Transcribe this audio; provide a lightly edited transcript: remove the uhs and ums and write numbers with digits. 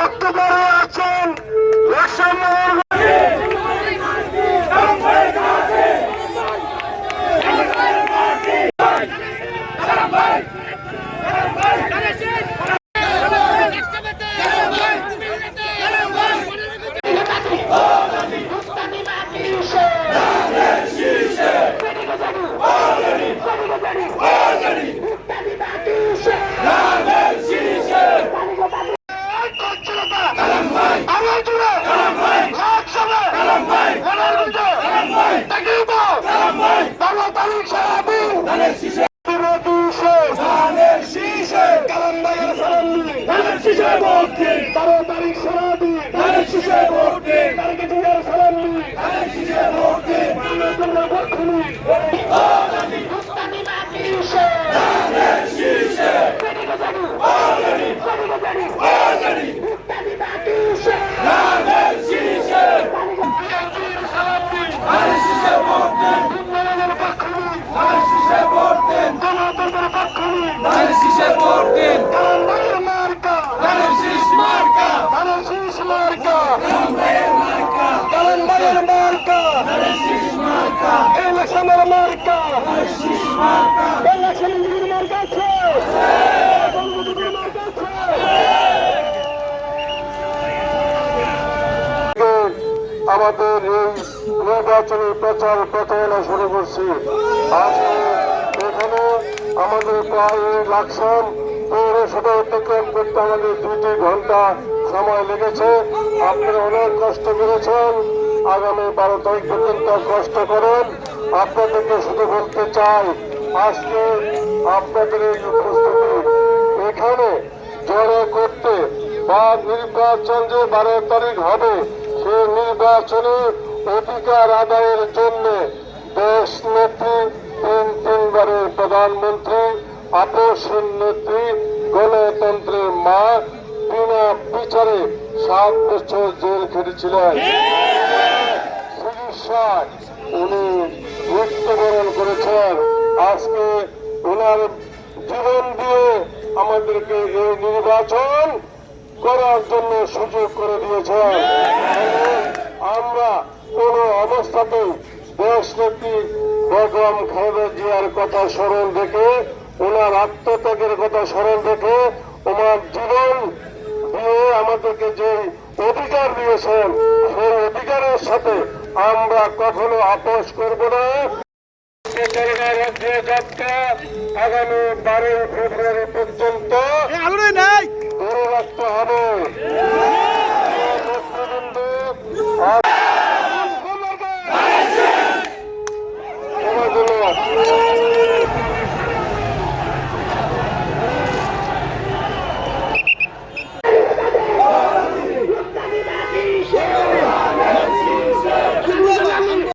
উঠতে পারে আছেন আমাদের এই নির্বাচনের প্রচার প্রচারণা শুরু করছি। আজকে এখানে আমাদের প্রায় লাকসাম পৌরসভা অতিক্রম করতে আমাদের 2 ঘন্টা সময় লেগেছে। আপনারা অনেক কষ্ট করেছেন, আগামী 12 তারিখ পর্যন্ত কষ্ট করেন। আপনাদেরকে শুধু বলতে চাই, আজকে আপনাদের এই উপস্থিতি এখানে জড়ো করতে বা নির্বাচন যে 12 তারিখ হবে সেই নির্বাচনে অধিকার আদায়ের জন্য দেশ নেত্রী 3বারের প্রধানমন্ত্রী, আপসহীন নেত্রী, গণতন্ত্রের মা বিনা বিচারে 7 বছর জেল খেটেছিলেন। চিকিৎসায় উনি মৃত্যুবরণ করেছেন। আজকে ওনার জীবন দিয়ে আমাদেরকে এই নির্বাচন করার জন্য সুযোগ করে দিয়েছেন। আমরা কোন অবস্থাতেই দেশ নেত্রী বেগম খালেদা জিয়ার কথা স্মরণ রেখে, ওনার আত্মত্যাগের কথা স্মরণ রেখে, ওনার জীবন দিয়ে আমাদেরকে যে অধিকার দিয়েছেন সেই অধিকারের সাথে আমরা কখনো আপোষ করব না। আগামী 12 ফেব্রুয়ারি পর্যন্ত ধরে রাখতে হবে।